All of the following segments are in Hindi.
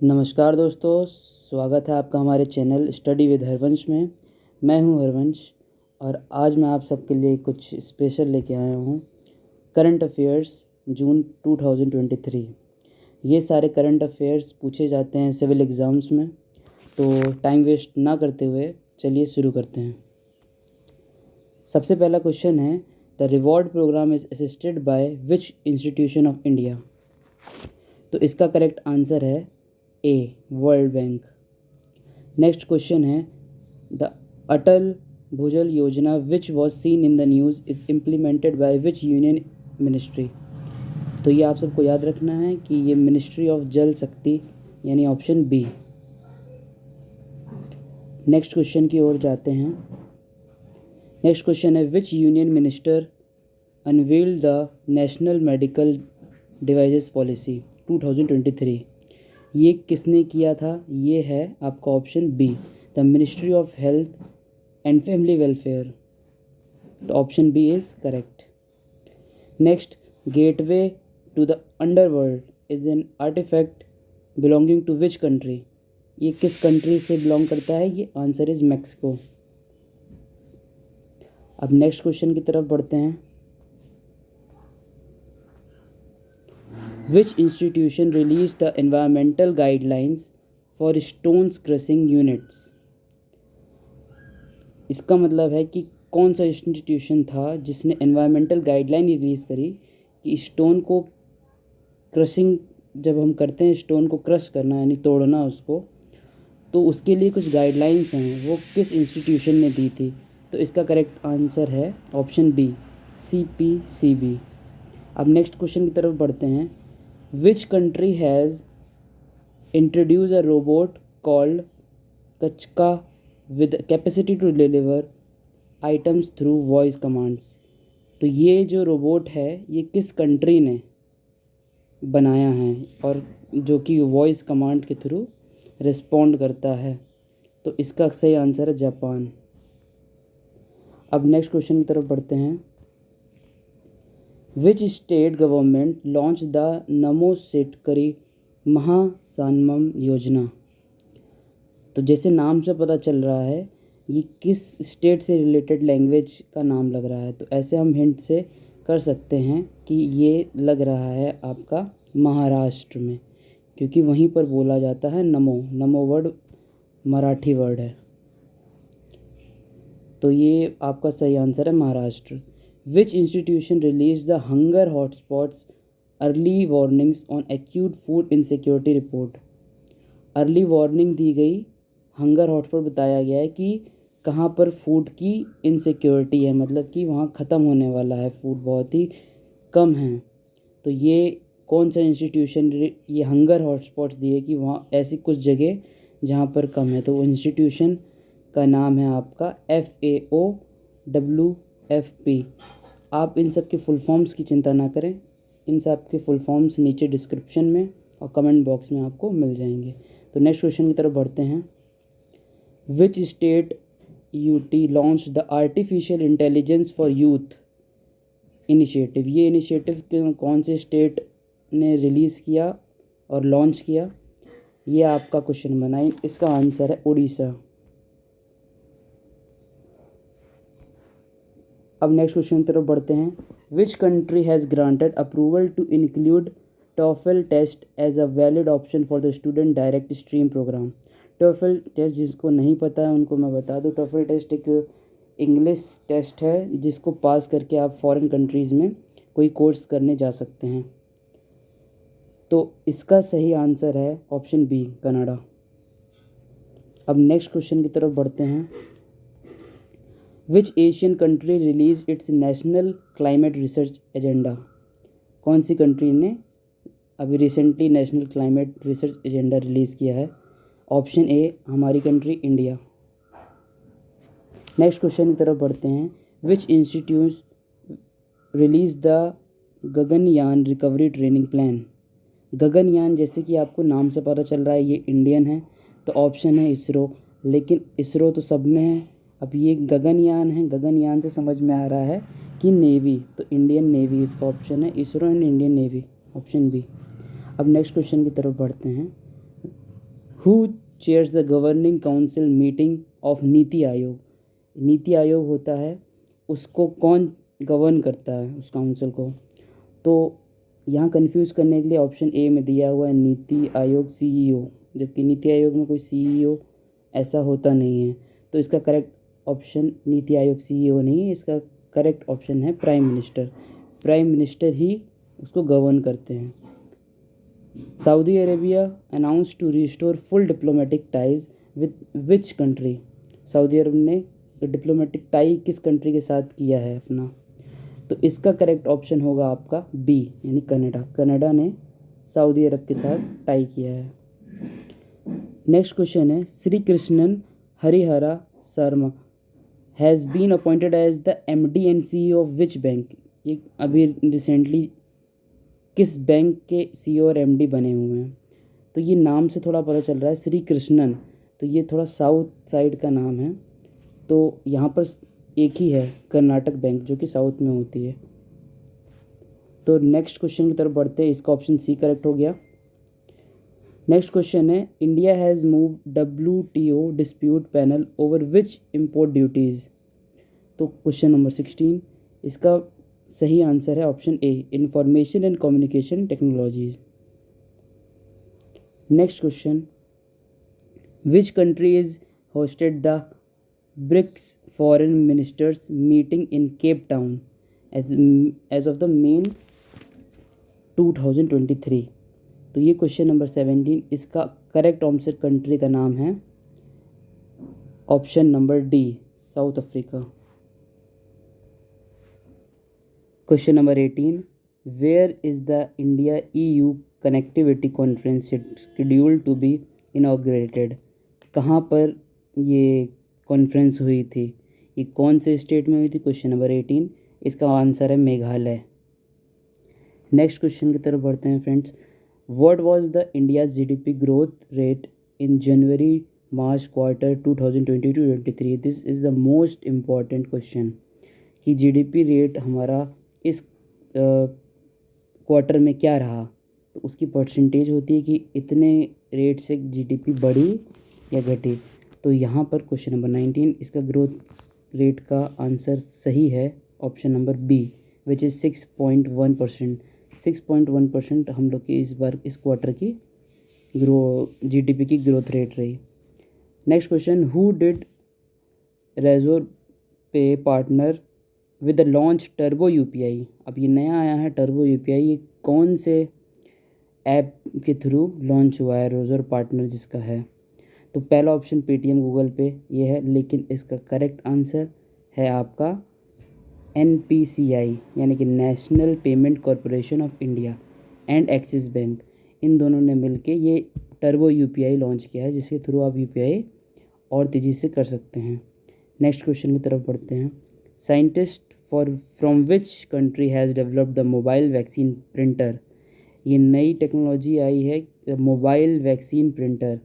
नमस्कार दोस्तों, स्वागत है आपका हमारे चैनल स्टडी विद हरवंश में। मैं हूं हरवंश और आज मैं आप सबके लिए कुछ स्पेशल लेके आया हूं। करंट अफेयर्स जून 2023। ये सारे करंट अफेयर्स पूछे जाते हैं सिविल एग्ज़ाम्स में, तो टाइम वेस्ट ना करते हुए चलिए शुरू करते हैं। सबसे पहला क्वेश्चन है, the reward program is assisted by which institution of India. तो इसका करेक्ट आंसर है A, world bank. Next question है, the Atal Bhujal Yojana which was seen in the news is implemented by which union ministry. तो ये आप सबको याद रखना है कि ये मिनिस्ट्री ऑफ जल शक्ति, यानी ऑप्शन बी। नेक्स्ट क्वेश्चन की ओर जाते हैं। नेक्स्ट क्वेश्चन है, which union minister unveiled the national medical devices policy 2023। ये किसने किया था? ये है आपका option B, the ministry of health and family welfare. तो option B is correct. Next, gateway to the underworld is an artefact belonging to which country. ये किस कंट्री से बिलोंग करता है? ये आंसर इज़ मैक्सिको। अब नेक्स्ट क्वेश्चन की तरफ बढ़ते हैं। Which institution released the environmental guidelines for stones crushing units? इसका मतलब है कि कौन सा इंस्टीट्यूशन था जिसने एनवायरमेंटल गाइडलाइन रिलीज़ करी कि स्टोन को क्रशिंग, जब हम करते हैं स्टोन को क्रश करना यानी तोड़ना उसको, तो उसके लिए कुछ गाइडलाइंस हैं, वो किस इंस्टीट्यूशन ने दी थी? तो इसका करेक्ट आंसर है ऑप्शन बी, CPCB। अब नेक्स्ट क्वेश्चन की तरफ बढ़ते हैं। Which country has introduced a robot called Kachka with capacity to deliver items through voice commands? तो ये जो रोबोट है ये किस कंट्री ने बनाया है और जो कि वॉइस कमांड के थ्रू रिस्पॉन्ड करता है? तो इसका सही आंसर है जापान। अब नेक्स्ट क्वेश्चन की तरफ बढ़ते हैं। Which state government launch the नमो शेतकरी महासान्मम योजना। तो जैसे नाम से पता चल रहा है ये किस स्टेट से रिलेटेड लैंग्वेज का नाम लग रहा है, तो ऐसे हम हिंट से कर सकते हैं कि ये लग रहा है आपका महाराष्ट्र में, क्योंकि वहीं पर बोला जाता है नमो वर्ड मराठी वर्ड है। तो ये आपका सही आंसर है Maharashtra. Which institution released the hunger hotspots early warnings on acute food insecurity report? Early warning दी गई, हंगर हॉटस्पॉट बताया गया है कि कहाँ पर फूड की इनसिक्योरिटी है, मतलब कि वहाँ ख़त्म होने वाला है, फूड बहुत ही कम है। तो ये कौन सा इंस्टीट्यूशन ये हंगर हॉटस्पॉट्स दिए कि वहाँ ऐसी कुछ जगह जहाँ पर कम है, तो वो इंस्टीट्यूशन का नाम है आपका FAOWFP। आप इन सब के फुल फॉर्म्स की चिंता ना करें, इन सब के फुल फॉर्म्स नीचे डिस्क्रिप्शन में और कमेंट बॉक्स में आपको मिल जाएंगे। तो नेक्स्ट क्वेश्चन की तरफ बढ़ते हैं। Which state UT launch the artificial intelligence for youth initiative. ये इनिशिएटिव कौन से स्टेट ने रिलीज़ किया और लॉन्च किया? ये आपका क्वेश्चन बना, इसका आंसर है उड़ीसा। अब नेक्स्ट क्वेश्चन की तरफ बढ़ते हैं। Which country has granted approval to include TOEFL test as a valid option for the student direct stream programme. TOEFL test जिसको नहीं पता है उनको मैं बता दूं, टॉफल टेस्ट एक इंग्लिश टेस्ट है जिसको पास करके आप फॉरेन कंट्रीज़ में कोई कोर्स करने जा सकते हैं। तो इसका सही आंसर है ऑप्शन बी, कनाडा। अब नेक्स्ट क्वेश्चन की तरफ बढ़ते हैं। Which Asian country release its national climate research agenda. कौन सी कंट्री ने अभी recently national climate research agenda release किया है? ऑप्शन ए, हमारी कंट्री इंडिया। नेक्स्ट क्वेश्चन की तरफ बढ़ते हैं। Which institute release the Gaganyaan recovery training plan. Gaganyaan जैसे कि आपको नाम से पता चल रहा है ये इंडियन है, तो ऑप्शन है इसरो, लेकिन इसरो तो सब में है। अब ये गगनयान है, गगनयान से समझ में आ रहा है कि नेवी, तो इंडियन नेवी इसका ऑप्शन है, ISRO and Indian navy, option B. अब नेक्स्ट क्वेश्चन की तरफ बढ़ते हैं। Who chairs the governing council meeting of NITI Aayog? NITI Aayog होता है, उसको कौन गवर्न करता है उस काउंसिल को? तो यहाँ कंफ्यूज करने के लिए ऑप्शन ए में दिया हुआ है नीति आयोग सीईओ, जबकि नीति आयोग में कोई सीईओ ऐसा होता नहीं है। तो इसका correct option NITI Aayog CEO नहीं है, इसका करेक्ट ऑप्शन है प्राइम मिनिस्टर। प्राइम मिनिस्टर ही उसको गवर्न करते हैं। Saudi Arabia announce to restore full diplomatic ties with which country? Saudi Arab ने डिप्लोमेटिक टाई किस कंट्री के साथ किया है अपना? तो इसका करेक्ट ऑप्शन होगा आपका बी, यानी कनाडा। कनाडा ने सऊदी अरब के साथ टाई किया है। नेक्स्ट क्वेश्चन है, Shri Krishnan Harihara Sharma has been appointed as the MD and CEO of which bank? ये अभी रिसेंटली किस बैंक के सीईओ और एमडी बने हुए हैं? तो ये नाम से थोड़ा पता चल रहा है श्री कृष्णन, तो ये थोड़ा साउथ साइड का नाम है। तो यहाँ पर एक ही है कर्नाटक बैंक, जो कि साउथ में होती है। तो नेक्स्ट क्वेश्चन की तरफ बढ़ते हैं, इसका ऑप्शन सी करेक्ट हो गया। नेक्स्ट क्वेश्चन है, India has move WTO dispute panel over which import duties? तो क्वेश्चन नंबर 16, इसका सही आंसर है option A, information and communication technologies. Next question, which country is hosted the BRICS foreign ministers meeting in Cape Town as of the main 2023? तो ये क्वेश्चन नंबर 17, इसका करेक्ट आंसर कंट्री का नाम है option number D, South Africa. Question number 18, where is the India EU connectivity conference scheduled to be inaugurated? कहाँ पर ये कॉन्फ्रेंस हुई थी? ये कौन से स्टेट में हुई थी? क्वेश्चन नंबर 18, इसका आंसर है मेघालय। नेक्स्ट क्वेश्चन की तरफ बढ़ते हैं friends. What was the India's GDP growth rate in January March quarter 2022-23? This is the most important question कि GDP रेट हमारा इस क्वार्टर में क्या रहा। तो उसकी परसेंटेज होती है कि इतने रेट से GDP बढ़ी या घटी। तो यहाँ पर क्वेश्चन नंबर 19, इसका ग्रोथ रेट का आंसर सही है option number B, which is 6.1%। 6.1% हम लोग की इस बार इस क्वार्टर की GDP की ग्रोथ रेट रही। नेक्स्ट क्वेश्चन, हु डिड रेजोर पे partner with the launch turbo UPI? अब ये नया आया है टर्बो UPI, ये कौन से ऐप के थ्रू लॉन्च हुआ है रेजोर पार्टनर जिसका है? तो पहला ऑप्शन पेटीएम गूगल पे ये है, लेकिन इसका करेक्ट आंसर है आपका NPCI, यानी कि national payment corporation of India and Axis bank. इन दोनों ने मिलके ये टर्बो UPI लॉन्च किया है, जिसके थ्रू आप UPI और तेज़ी से कर सकते हैं। नेक्स्ट क्वेश्चन की तरफ बढ़ते हैं। Scientist from which country has developed the mobile vaccine printer? ये नई टेक्नोलॉजी आई है मोबाइल वैक्सीन प्रिंटर।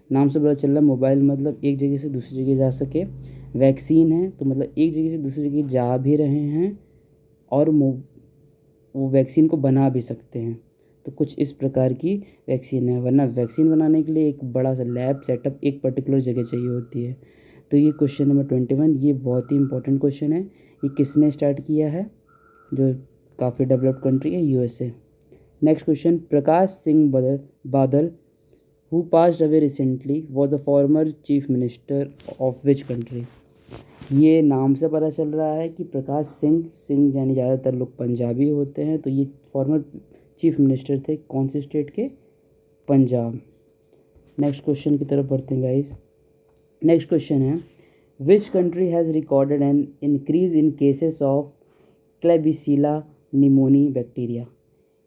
नाम से पता चल रहा है मोबाइल मतलब एक जगह से दूसरी जगह जा सके, वैक्सीन है तो मतलब एक जगह से दूसरी जगह जा भी रहे हैं और वो वैक्सीन को बना भी सकते हैं। तो कुछ इस प्रकार की वैक्सीन है, वरना वैक्सीन बनाने के लिए एक बड़ा सा लैब सेटअप एक पर्टिकुलर जगह चाहिए होती है। तो ये क्वेश्चन नंबर 21, ये बहुत ही इंपॉर्टेंट क्वेश्चन है। ये किसने स्टार्ट किया है? जो काफ़ी डेवलप्ड कंट्री है, USA। Next question, Prakash Singh Badal who passed away recently was the former chief minister of which country? ये नाम से पता चल रहा है कि प्रकाश सिंह यानी ज़्यादातर लोग पंजाबी होते हैं, तो ये फॉर्मर चीफ मिनिस्टर थे कौन से स्टेट के? पंजाब। नेक्स्ट क्वेश्चन की तरफ बढ़ते हैं गाइस। नेक्स्ट क्वेश्चन है, which country has recorded an increase in cases of Klebsiella pneumoniae bacteria?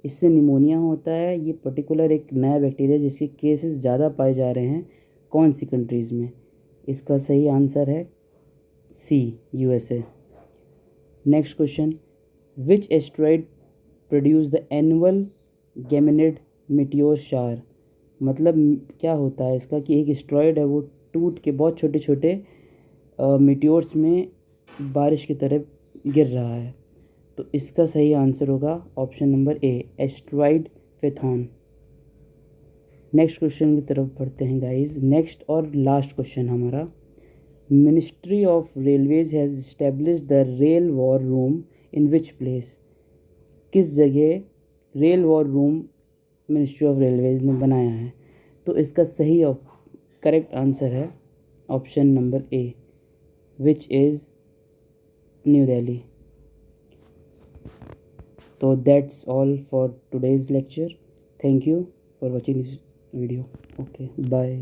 इससे निमोनिया होता है, ये पर्टिकुलर एक नया बैक्टीरिया जिसके केसेस ज़्यादा पाए जा रहे हैं कौन सी कंट्रीज़ में? इसका सही आंसर है C, USA। Next question, which asteroid produce the annual Geminid meteor shower? मतलब क्या होता है इसका कि एक एस्ट्रॉइड है वो टूट के बहुत छोटे छोटे मीटियोर्स में बारिश की तरह गिर रहा है। तो इसका सही आंसर होगा option number A, asteroid Phaethon. Next question की तरफ बढ़ते हैं गाइस। नेक्स्ट और लास्ट क्वेश्चन हमारा, ministry of railways has establish the rail war room in which place? किस जगह rail war room ministry of railways ने बनाया है? तो इसका सही करेक्ट आंसर है option number A, which is New Delhi. तो that's all for today's lecture. Thank you for watching this video. Okay, bye.